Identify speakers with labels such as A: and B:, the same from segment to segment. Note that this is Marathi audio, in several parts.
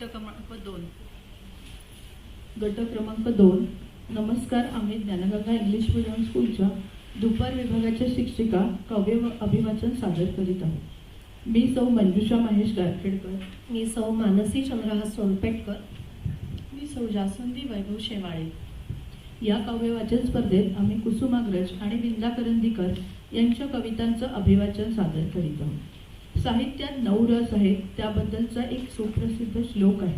A: गट क्रमांक 2.
B: गट क्रमांक 2. नमस्कार. आम्ही ज्ञानगंगा इंग्लिश मीडियम स्कूलच्या दुपार विभागाच्या शिक्षिका काव्य व अभिवाचन सादर करीत आहोत. मी सौ मंजुषा महेश गारखेडकर.
C: मी सौ मानसी चंद्रहास सोनपेटकर.
D: मी सौ जास्वंदी वैभव शेवाळे.
B: या काव्य वाचन स्पर्धेत आम्ही कुसुमाग्रज आणि विंदा करंदीकर यांच्या कवितांचं अभिवाचन सादर करीत आहोत. साहित्यात 9 रस आहेत, त्याबद्दलचा एक सुप्रसिद्ध श्लोक आहे.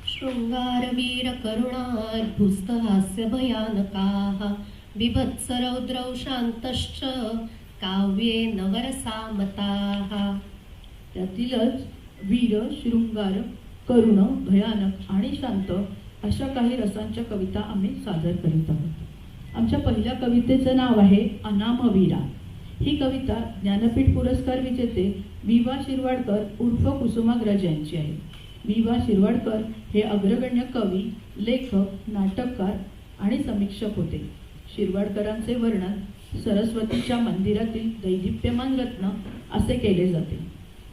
C: शृंगार वीर करुणाद्भुस्त हास्य भयानकाः बिभत्स रौद्रौ शान्तश्च काव्ये नवरसामताः.
B: त्यातीलच वीर, शृंगार, करुण, भयानक आणि शांत अशा काही रसांच्या कविता आम्ही सादर करीत आहोत. आमच्या पहिल्या कवितेचं नाव आहे अनामवीरा. ही कविता ज्ञानपीठ पुरस्कार विजेते विवा शिरवाडकर उर्फ कुसुमाग्रज यांची आहे. विवा शिरवाडकर हे अग्रगण्य कवी, लेखक, नाटककार आणि समीक्षक होते. शिरवाडकरांचे वर्णन सरस्वतीच्या मंदिरातील दैदिप्यमान रत्न असे केले जाते.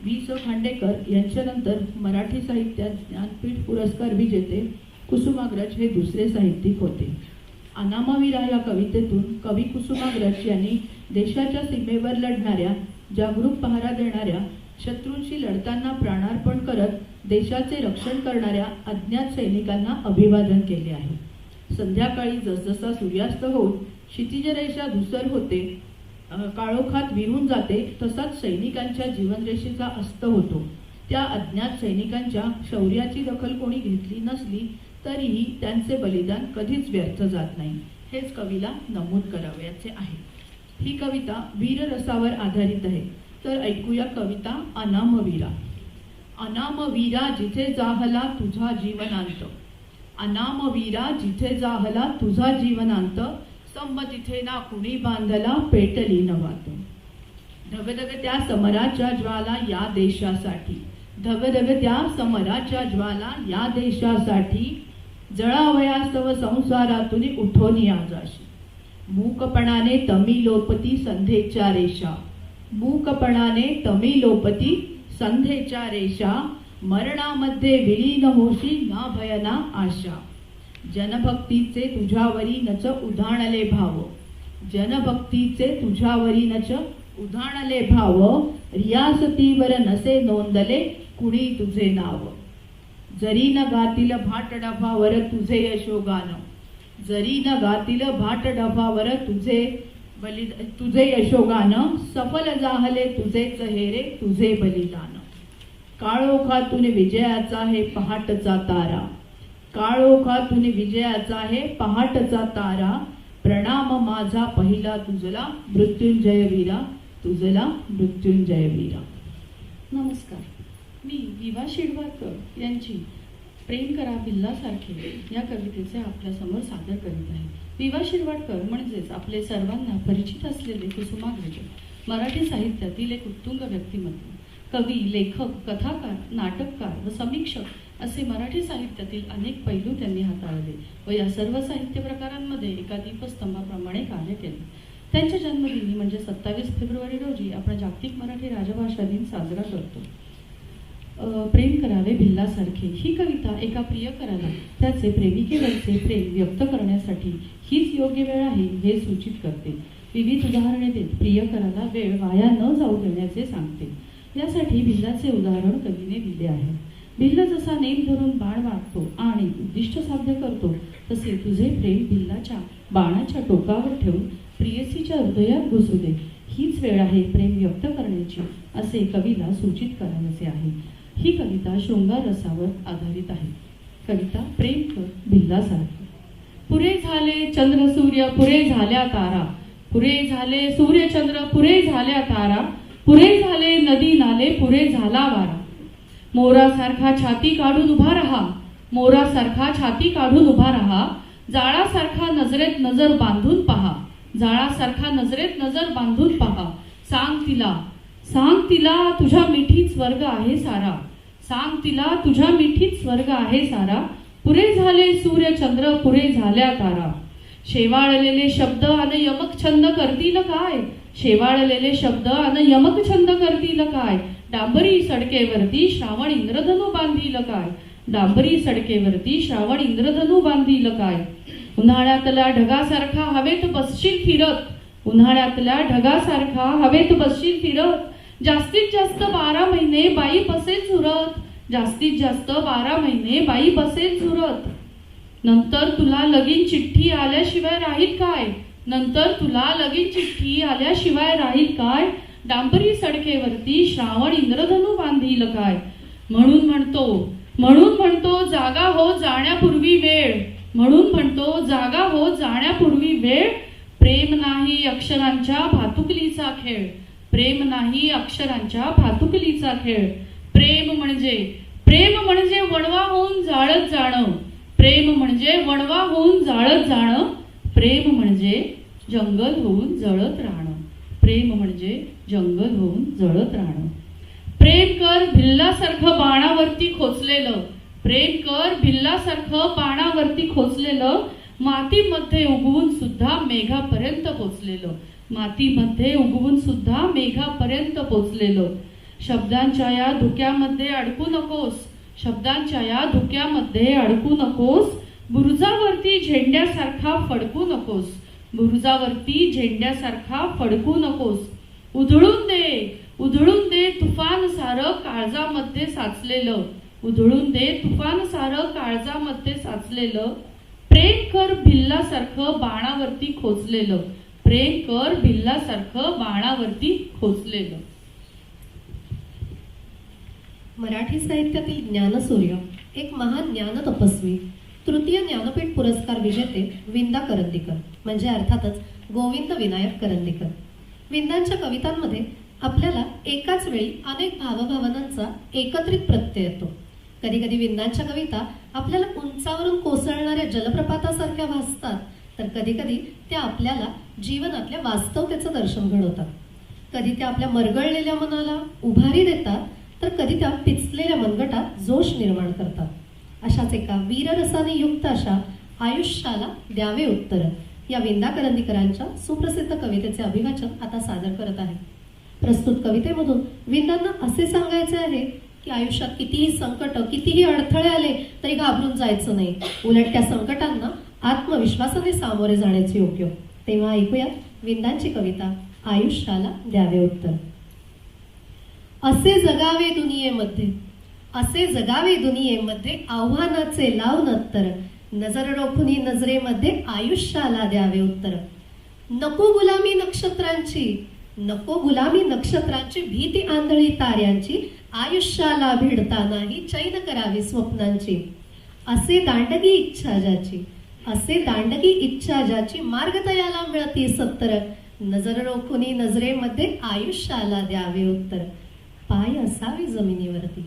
B: वि. स. खांडेकर यांच्यानंतर मराठी साहित्यात ज्ञानपीठ पुरस्कार विजेते कुसुमाग्रज हे दुसरे साहित्यिक होते. अनामवीरा या कवितेतून कवी कुसुमाग्रज यांनी देशाच्या सीमेवर लढणाऱ्या, जागरूक पहारा देणाऱ्या, शत्रूंशी लढताना प्राणार्पण करत देशाचे रक्षण करणाऱ्या अज्ञात सैनिकांना अभिवादन केले आहे. संध्याकाळी जसजसा सूर्यास्त होऊन क्षितिजरेषा धुसर होते, काळोखात विरून जाते, तसाच सैनिकांच्या जीवनरेषेचा अस्त होतो. त्या अज्ञात सैनिकांच्या शौर्याची दखल कोणी घेतली नसली तरीही त्यांचे बलिदान कधीच व्यर्थ जात नाही, हेच कवीला नमूद करावयाचे आहे. ही कविता वीररसावर आधारित आहे. तर ऐकूया कविता अनामवीरा. अनामवीरा जिथे जाहला तुझा जीवनांत, अनामवीरा जिथे जाहला तुझा जीवनांत, संमतीथे ना कुणी बांधला पेटली नवात. धगधग त्या समराच्या ज्वाला या देशासाठी, धगधग त्या समराच्या ज्वाला या देशासाठी, जळावयास्तव संसारातून उठोनी आजाशी. मूकपणाने तमी लोपती संधेच्या रेषा, मूकपणाने तमी लोपती संधेच्या रेषा, मरणामध्ये विलीन होशी ना भयना आशा. जनभक्तीचे तुझ्यावरी नच उधाणले भाव, जनभक्तीचे तुझ्यावरी नच उधाणले भाव, रियासतीवर नसे नोंदले कुणी तुझे नाव. जरी न गातील भाट डफावर तुझे यशोगान, जरी न गातील भाट डफावर तुझे यशोगान, सफल जाहले तुझे चेहरे तुझे बलिदान. काळोखातून विजयाचा हे पहाटचा तारा, काळोखातून विजयाचा हे पहाटचा तारा, प्रणाम माझा पहिला तुझला मृत्युंजय वीरा, तुझला मृत्युंजय वीरा.
D: नमस्कार. मी विवा शिरवाडकर यांची प्रेम करा बिल्लासारखे या कवितेचे आपल्यासमोर सादर करीत आहे. विवा शिरवाडकर म्हणजेच आपले सर्वांना परिचित असलेले कुसुमाग्रज मराठी साहित्यातील एक उत्तुंग व्यक्तिमत्व. कवी, लेखक, कथाकार, नाटककार व समीक्षक असे मराठी साहित्यातील अनेक पैलू त्यांनी हाताळले व या सर्व साहित्य प्रकारांमध्ये एका दीपस्तंभाप्रमाणे कार्य केले. त्यांच्या जन्मदिनी म्हणजे 27 फेब्रुवारी रोजी आपण जागतिक मराठी राजभाषा दिन साजरा करतो. प्रेम करावे भिल्लासारखे ही कविता एका प्रियकराला त्याचे प्रेमिकेवरचे प्रेम व्यक्त करण्यासाठी हीच योग्य वेळ आहे हे सूचित करते. विविध उदाहरणे देत प्रियकराला वेळ वाया न जाऊ देण्याचे सांगते. यासाठी भिल्लाचे उदाहरण कवीने दिले आहे. भिल्ल जसा नेम धरून बाण वाटतो आणि उद्दिष्ट साध्य करतो, तसे तुझे प्रेम भिल्लाच्या बाणाच्या टोकावर ठेवून प्रियसीच्या हृदयात घुसू दे. हीच वेळ आहे प्रेम व्यक्त करण्याची असे कवीला सूचित करायचे आहे. ही कविता शृंगार रसावर आधारित आहे. कविता प्रेम कर भिल्लासारखे. पुरे झाले चंद्र सूर्य पुरे झाल्या तारा, पुरे झाले सूर्य चंद्र पुरे झाल्या तारा, पुरे झाले नदी नाले पुरे झाला वारा. मोरासारखा छाती काढून उभा रहा, मोरासारखा छाती काढून उभा रहा, जाळासारखा नजरेत नजर बांधून पहा, जाळासारखा नजरेत नजर बांधून पहा. सांग तिला, सांग तिला तुझ्या मिठीत स्वर्ग आहे सारा, सांग तिला तुझ्या मिठीत स्वर्ग आहे सारा. पुरे झाले सूर्य चंद्र पुरे झाल्या तारा. शेवाळलेले शब्द अन यमक छंद करतील काय, शेवाळलेले शब्द अन यमक छंद करतील काय. डांबरी सडकेवरती श्रावण इंद्रधनु बांधील काय, डांबरी सडकेवरती श्रावण इंद्रधनू बांधील काय. उन्हाळ्यातल्या ढगासारखा हवेत बसशील फिरत, उन्हाळ्यातल्या ढगासारखा हवेत बसशील फिरत. जास्तीत जास्त 12 महिने बाई बसेल झुरत, जास्तीत जास्त 12 महिने बाई बसेल झुरत. नंतर तुला लगीन चिठ्ठी आल्याशिवाय राहील काय, नंतर तुला लगीन चिठ्ठी आल्याशिवाय राहील काय. डांबरी सडकेवरती श्रावण इंद्रधनू बांधील काय. म्हणून म्हणतो जागा हो जाण्यापूर्वी वेळ, म्हणून म्हणतो जागा हो जाण्यापूर्वी वेळ. प्रेम नाही अक्षरांच्या भातुकलीचा खेळ, प्रेम नाही अक्षरांच्या भातुकलीचा खेळ. प्रेम म्हणजे वणवा होऊन जाळत जाणं, प्रेम म्हणजे वणवा होऊन जाळत जाणं. प्रेम म्हणजे जंगल होऊन जळत राहणं, प्रेम म्हणजे जंगल होऊन जळत राहणं. प्रेम कर भिल्लासारखं बाणावरती खोचलेलं, प्रेम कर भिल्लासारखं बाणावरती खोचलेलं. मातीमध्ये उगवून सुद्धा मेघापर्यंत पोचलेलं, मातीमध्ये उगवून सुद्धा मेघापर्यंत पोचलेलं. शब्दांच्या या धुक्यामध्ये अडकू नकोस, शब्दांच्या या धुक्यामध्ये अडकू नकोस. बुरुजावरती झेंड्यासारखा फडकू नकोस, बुरुजावरती झेंड्यासारखा फडकू नकोस. उधळून दे तुफान सारं काळजामध्ये साचलेलं, उधळून दे तुफान सारं काळजामध्ये साचलेलं. प्रेम कर भिल्लासारखं बाणावरती खोचलेलं, प्रेम कर भिल्लासारखं बाणावरती खोचलेलं.
C: मराठी साहित्यातील ज्ञानसूर्य, एक महान ज्ञान तपस्वी, तृतीय ज्ञानपीठ पुरस्कार विजेते विंदा करंदीकर म्हणजे अर्थातच गोविंद विनायक करंदीकर. विंदांच्या कवितांमध्ये आपल्याला एकाच वेळी अनेक भावभावनांचा एकत्रित प्रत्यय येतो. कधी कधी विंदांच्या कविता आपल्याला उंचावरून कोसळणाऱ्या जलप्रपातासारख्या भासतात, तर कधी कधी त्या आपल्याला जीवनातल्या वास्तवतेचं दर्शन घडवतात. कधी त्या आपल्या मरगळलेल्या मनाला उभारी देतात, तर कधी त्या पिचलेल्या मनगटात जोश निर्माण करतात. अशाच एका वीररसाने युक्त अशा आयुष्याला द्यावे उत्तर या विंदा करंदीकरांच्या सुप्रसिद्ध कवितेचे अभिवाचन आता सादर करत आहे. प्रस्तुत कवितेमधून विंदांना असे सांगायचे आहे की आयुष्यात कितीही संकट, कितीही अडथळे आले तरी घाबरून जायचं नाही, उलट त्या संकटांना आत्मविश्वासाने सामोरे जाण्याचे योग्य. तेव्हा ऐकूयात विंदांची कविता आयुष्याला द्यावे उत्तर. असे जगावे दुनियेमध्ये, असे जगावे दुनियेमध्ये, आव्हानाचे लावून उत्तर, नजर रोखुनी नजरेमध्ये आयुष्याला द्यावे उत्तर. नको गुलामी नक्षत्रांची, नको गुलामी नक्षत्रांची, भीती आंधळी ताऱ्यांची, आयुष्याला भिडतानाही चैन करावी स्वप्नांची. असे दांडगी इच्छा ज्याची, असे दांडगी इच्छा ज्याची, मार्ग तयाला मिळती सत्तर, नजर रोखुनी नजरेमध्ये आयुष्याला द्यावे उत्तर. पाय असावे जमिनीवरती,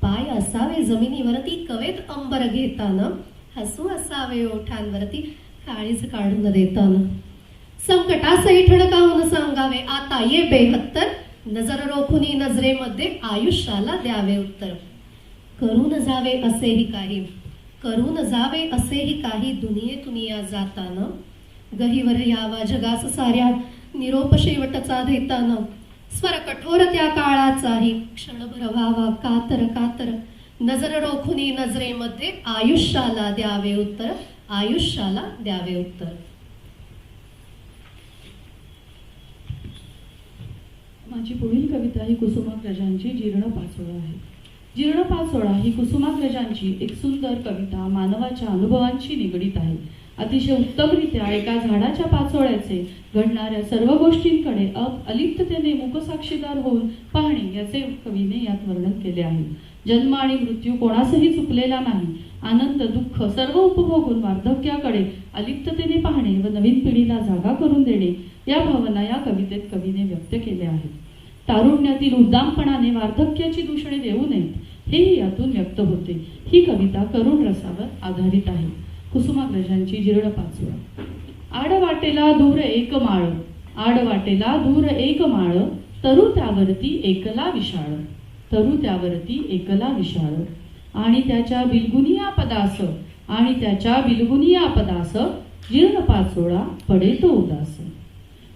C: पाय असावे जमिनीवरती, कवेत अंबर घेताना, हसू असावे ओठांवरती, काळीज काढून देताना. संकटासही ठणकावून सांगावे आता ये बेहत्तर, नजर रोखुनी नजरेमध्ये आयुष्याला द्यावे उत्तर. करून जावे असेही काही, करून जावे असेही काही, दुनियेतून या जाताना, गहीवर यावा जगास साऱ्या, निरोप शेवटचा देताना. स्वर कठोर त्या काळाचाही, क्षणभर व्हावा कातर कातर, नजर रोखुनी नजरेमध्ये आयुष्याला द्यावे उत्तर, आयुष्याला द्यावे उत्तर.
D: माझी पुढील कविता ही कुसुमाग्रजांची जीर्ण पाचोळा आहे. जीर्ण पाचोळा ही कुसुमाग्रजांची एक सुंदर कविता मानवाच्या अनुभवांशी निगडीत आहे. अतिशय उत्तमरित्या एका झाडाच्या पाचोळ्याचे घडणाऱ्या सर्व गोष्टींकडे अलिप्ततेने मूकसाक्षीदार होऊन पाहणे याचे कवीने यात वर्णन केले आहे. जन्म आणि मृत्यू कोणासही चुकलेला नाही. आनंद दुःख सर्व उपभोगून वार्धक्याकडे अलिप्ततेने पाहणे व नवीन पिढीला जागा करून देणे या भावना या कवितेत कवीने व्यक्त केल्या आहेत. तारुण्यातील उद्दामपणाने वार्धक्याची दूषणे देऊ नयेत हेही यातून व्यक्त होते. ही कविता करुण रसावर आधारित आहे. कुसुमाग्रजांची जीर्ण पाचोळा. आडवाटेला दूर एक माळ, आडवाटेला दूर एक माळ, तरु त्यावरती एकला विशाळ, तरु त्यावरती एकला विशाळ. आणि त्याच्या बिलगुनिया पदास, आणि त्याच्या बिलगुनिया पदास, जीर्ण पाचोळा पडे तो उदास.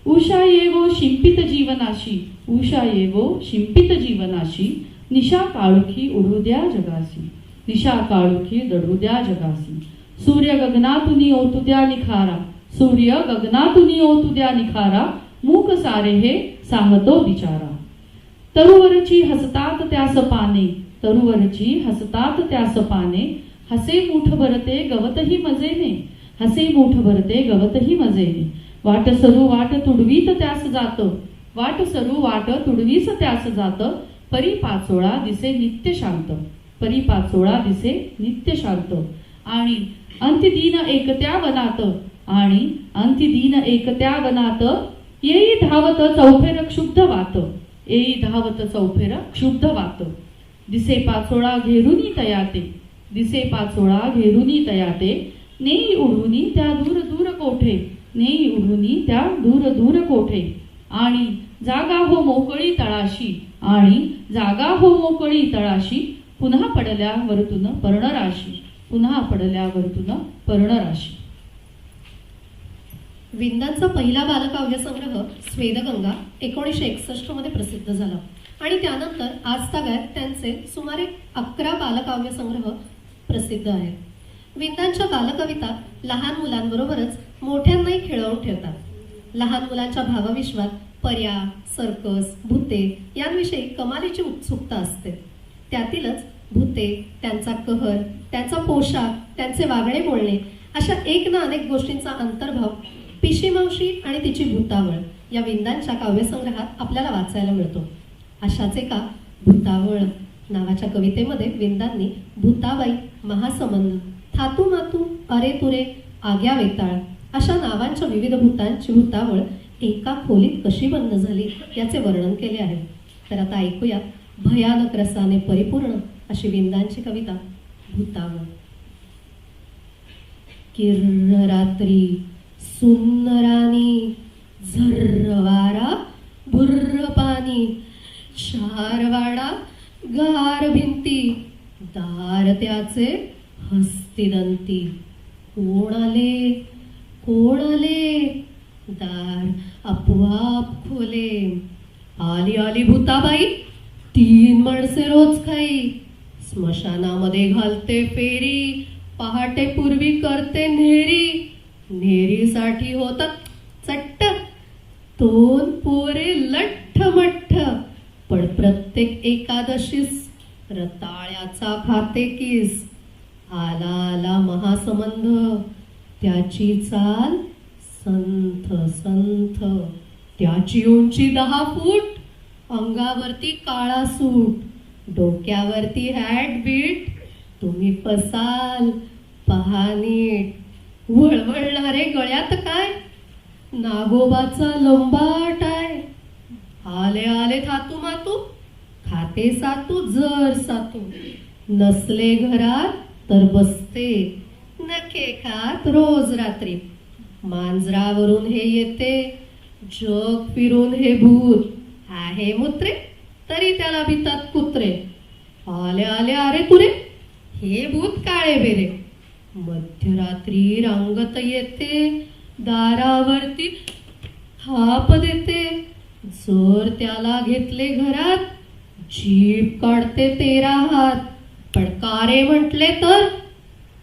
D: उषा येवो शिंपित जीवनाशी, उषा येवो शिंपित जीवनाशी, निशा काळुखी उडू द्या जगासी, निशा काळोखी दडू द्या जगासी. सूर्य गगनातुनी ओतू द्या निखारा, सूर्य गगनातुनी ओतू द्या निखारा, मूक सारे हे सांगतो बिचारा. तरुवरची हसतात त्यास पाने, तरुवरची हसतात त्यास पाने, हसे मूठ भरते गवतही मजेने, हसे मूठ भरते गवतही मजेने. वाट सरू वाट तुडवीत त्यास जात, वाट सरू वाट तुडवीस त्यास जात, परी पाचोळा दिसे नित्य शांत, परी पाचोळा दिसे नित्य शांत. आणि अंत्यदीन एकत्या वनात, आणि अंत्यदीन एकत्या वनात, येई धावत चौफेर क्षुब्ध वात, येई धावत चौफेर क्षुब्ध वात. दिसे पाचोळा घेरुनी तयाते, दिसे पाचोळा घेरुनी तयाते, नेई उडुनी त्या दूर दूर कोठे, नेई उडुनी त्या दूर दूर कोठे. आणि जागा हो मोकळी तळाशी, आणि जागा हो मोकळी तळाशी, पुन्हा पडल्या वरतून पर्णराशी, पुन्हा पडल्या वरतून पर्णराशी.
C: विंदांचा पहिला बालकाव्य संग्रह स्वेदगंगा 1961 मध्ये प्रसिद्ध झाला आणि त्यानंतर आजतागायत त्यांचे सुमारे 11 बालकाव्य संग्रह प्रसिद्ध आहेत. विंदांच्या बालकविता लहान मुलांबरोबरच मोठ्यांनाही खेळवून ठेवतात. लहान मुलांच्या भावविश्वात पर्या, सर्कस, भूते यांविषयी कमालीची उत्सुकता असते. त्यातीलच भूते, त्यांचा कहर, त्यांचा पोशाख, त्यांचे वागणे बोलणे अशा एक ना अनेक गोष्टींचा अंतर्भाव पिशी मावशी आणि तिची भूतावळ या विंदांच्या काव्यसंग्रहात आपल्याला वाचायला मिळतो. अशाच एका भूतावळ नावाच्या कवितेमध्ये विंदांनी भूताबाई, महासंबंध, थातू मातू, अरे तुरे, आग्या वेताळ अशा नावांच्या विविध भूतांची भूतावळ एका खोलीत कशी बंद झाली याचे वर्णन केले आहे. तर आता ऐकूया भयानक रसाने परिपूर्ण अशी विंदांची कविता भूतावळ. किर्र रात्री सुन्नरानी, झर्र वारा, भुर्र पाणी, शारवाडा, गार भिंती, दार त्याचे हस्तिदंती. कोण आले, कोण आले, दार आपोआप खोले. आली आली भूताबाई, 3 माणसे रोज खाई. स्मशानामध्ये घालते फेरी, पहाटे पूर्वी करते नेरी. नेरीसाठी होतात चट्ट 2 पोरे लठ्ठ मठ्ठ. पण प्रत्येक एकादशीस रताळ्याचा खाते किस. आला आला महासंबंध, त्याची चाल संथ संथ. त्याची उंची 10 फूट, अंगावरती काळा सूट, डोक्यावरती हॅट बीट. तुम्ही पसाल पहा नीट. वळवळणारे गळ्यात काय, नागोबाचा लंबाट आहे. आले आले थातू मातू, खाते सातू जर सातू. नसले घरात तर बसते, नखे खात रोज रात्री. मांजरावरून हे येते, जग फिरून हे भूत. आहे मुत्रे तरी त्याला भितात कुत्रे. आले आले अरे तुरे, हे भूत काळे बेरे. मध्यरात्री रांगत येते, दारावरती थाप देते. जर त्याला घेतले घरात, जीभ काढते 13 हात. पण कारे म्हटले तर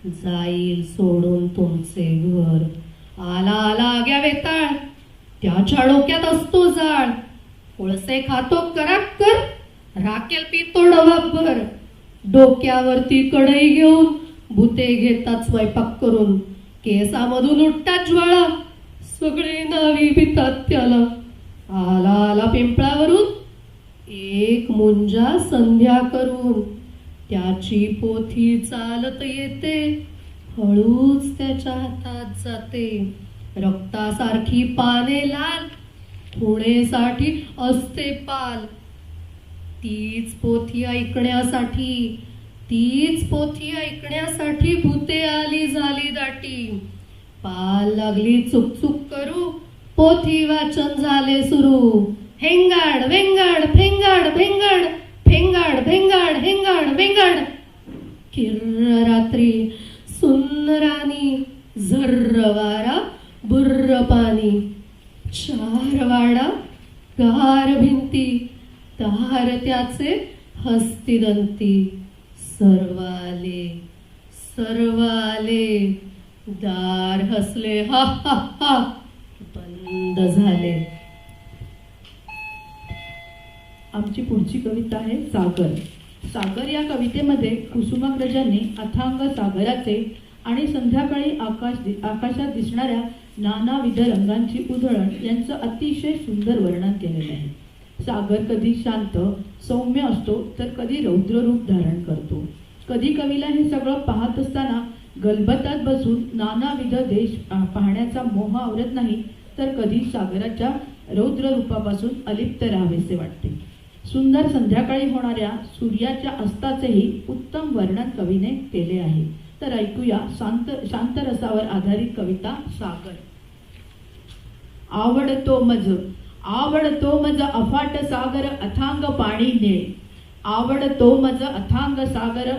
C: जाईल सोडून तुमचे घर. आला आला आग्या वेताळ, त्याच्या डोक्यात असतो जाळ. कोळसे खातो कराक्कर, राखेल पितो डबाभर. डोक्यावरती कढई घेऊन भूते घेतात स्वयंपाक करून. केसामधून उठतात ज्वाळा, सगळे नावी भितात त्याला. आला आला पिंपळावरून, एक मुंजा संध्या करून. त्याची पोथी चालत येते, हळूच त्याच्या हातात जाते. रक्तासारखी पाने लाल, खुणेसाठी असते पाल. तीच पोथी ऐकण्यासाठी, तीच पोथी ऐकण्यासाठी भूते आली झाली दाटी. पाल लागली चुकचुक करू, पोथी वाचन झाले सुरू. हेंगाड वेंगाड फेंगाड भेंगाड, फेंगाड भेंगाड हेंगाड वेंगाड. किर्र रात्री सुन्नरानी, झर्र वारा, बुर्र पाणी. शारवाडा, गार भिंती, दार त्याचे हस्तिदंती. सर्व आले, सर्व आले, दार हसले, हा हा हा, बंद झाले.
B: आमची पुढची कविता आहे सागर. सागर या कवितेमध्ये कुसुमाग्रजांनी अथांग सागराचे आणि संध्याकाळी आकाशात दिसणाऱ्या नानाविध रंगांची उधळण यांचं अतिशय सुंदर वर्णन केलेलं आहे. सागर कधी शांत सौम्य असतो तर कधी रौद्र रूप धारण करतो. कधी कवीला हे सगळं पाहत असताना गलबतात बसून नानाविध देश पाहण्याचा मोह आवरत नाही, तर कधी सागराच्या रौद्र रूपापासून अलिप्त राहावेसे वाटते. सुंदर संध्याकाळी होणाऱ्या सूर्याच्या अस्ताचेही उत्तम वर्णन कवीने केले आहे. तर ऐकूया शांत रसावर आधारित कविता सागर. आवडतो मज अफाट सागर अथांग पाणी निळे. आवडतो मज अथांग सागर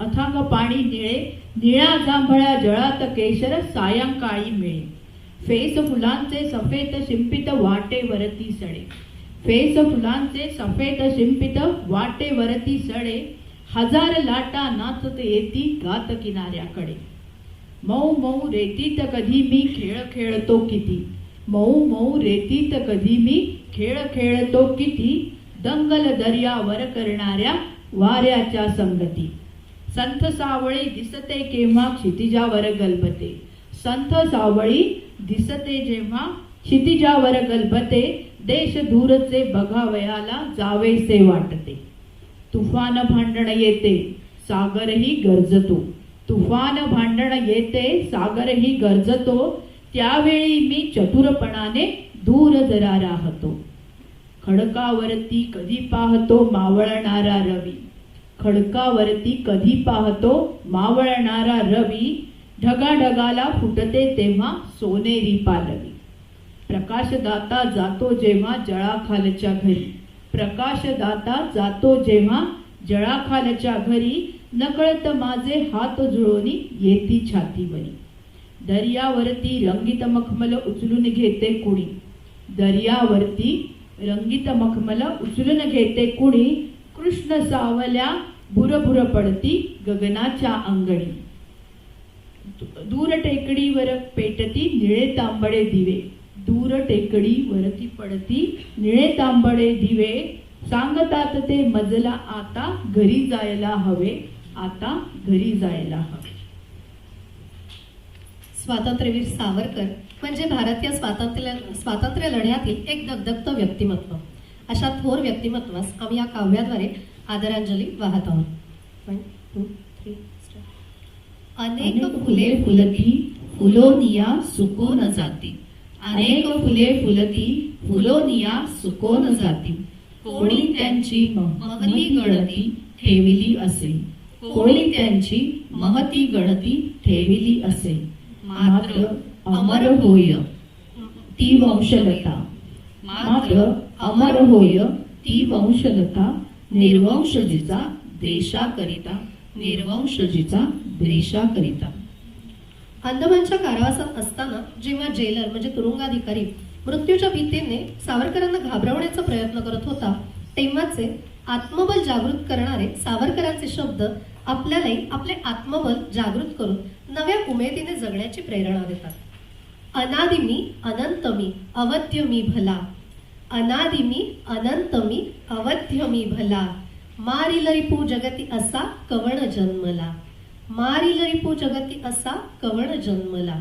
B: अथांग पाणी निळे. निळ्या जांभळ्या जळात केशर सायंकाळी मिळे. फेस फुलांचे सफेद शिंपित वाटेवरती सडे. फेस फुलांचे सफेद शिंपित वाटेवरती सडे. हजार लाटा नाचत येती गात किनाऱ्याकडे. मऊ मऊ रेतीत कधी मी खेळ खेळतो किती. मऊ मऊ रेतीत कधी मी खेळ खेळतो किती. दंगल दर्यावर करणाऱ्या वाऱ्याच्या संगती. संथ सावळी दिसते केव्हा क्षितिजावर गलबते. संथ सावळी दिसते जेव्हा क्षितिजावर गलबते. देश दूरचे बघावयाला जावेसे वाटते. तुफान भांडण येते सागरही गरजतो. तुफान भांडण येते सागरही गरजतो. त्यावेळी मी चतुरपणाने दूर जरा राहतो. खडकावरती कधी पाहतो मावळणारा रवी. खडकावरती कधी पाहतो मावळणारा रवी. ढगाढगाला फुटते तेव्हा सोनेरी पालवी. प्रकाशदाता जातो जेव्हा जळाखालच्या घरी. प्रकाशदाता जातो जेव्हा जळाखालच्या घरी. नकळत माझे हात जुळवणी येती छातीवरी. दर्यावरती रंगीत मखमल उचलून घेते कुणी. दर्यावरती रंगीत मखमल उचलून घेते कुणी. कृष्ण सावल्या भुरभुर पडती गगनाच्या अंगणी. दूर टेकडीवर पेटती निळे तांबडे दिवे. दूर टेकडीवरती पडती निळे तांबडे दिवे. सांगतात ते मजला आता घरी जायला हवे. आता घरी जायला हवे.
C: स्वातंत्र्यवीर सावरकर म्हणजे भारतीय स्वातंत्र्य लढ्यातील एक दगदगत व्यक्तिमत्व. अशा थोर व्यक्तिमत्वास आम्ही या काव्याद्वारे आदरांजली वाहत आहोत. 1 2 3 अनेक फुले फुलती फुलोनिया सुकोन जाती. अनेक फुले फुलती फुलोनिया सुकोन जाती. कोणी त्यांची महती गणती ठेविली असे. कोणी त्यांची महती गणती ठेविली असे. मात्र अमर होय ती वंशलता. मात्र अमर होय ती वंशलता. निर्वंशजीचा देशाकरिता. निर्वंशजीचा देशाकरिता. अंदमानच्या कारावासात असताना जेव्हा जेलर म्हणजे तुरुंगाधिकारी मृत्यूच्या भीतीने सावरकरांना घाबरवण्याचा प्रयत्न करत होता, तेव्हाचे आत्मबल जागृत करणारे सावरकरांचे शब्द आपल्यालाही आपले आत्मबल जागृत करून नव्या उमेदीने जगण्याची प्रेरणा देतात. अनादिमी अनंतमी अवध्यमी भला. अनादिमी अनंतमी अवध्यमी भला. मारिल रिपू जगती असा कवण जन्मला. मारिल रिपू जगती असा कवण जन्मला.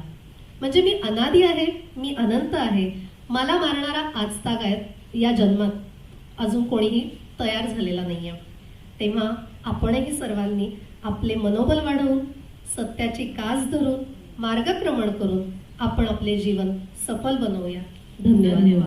C: म्हणजे मी अनादी आहे, मी अनंत आहे. मला मारणारा आजतागायत या जन्मात अजून कोणीही तयार झालेला नाहीये. तेव्हा आपणही सर्वांनी आपले मनोबल वाढवून सत्याची कास धरून मार्गक्रमण करून आपण आपले जीवन सफल बनवूया. धन्यवाद.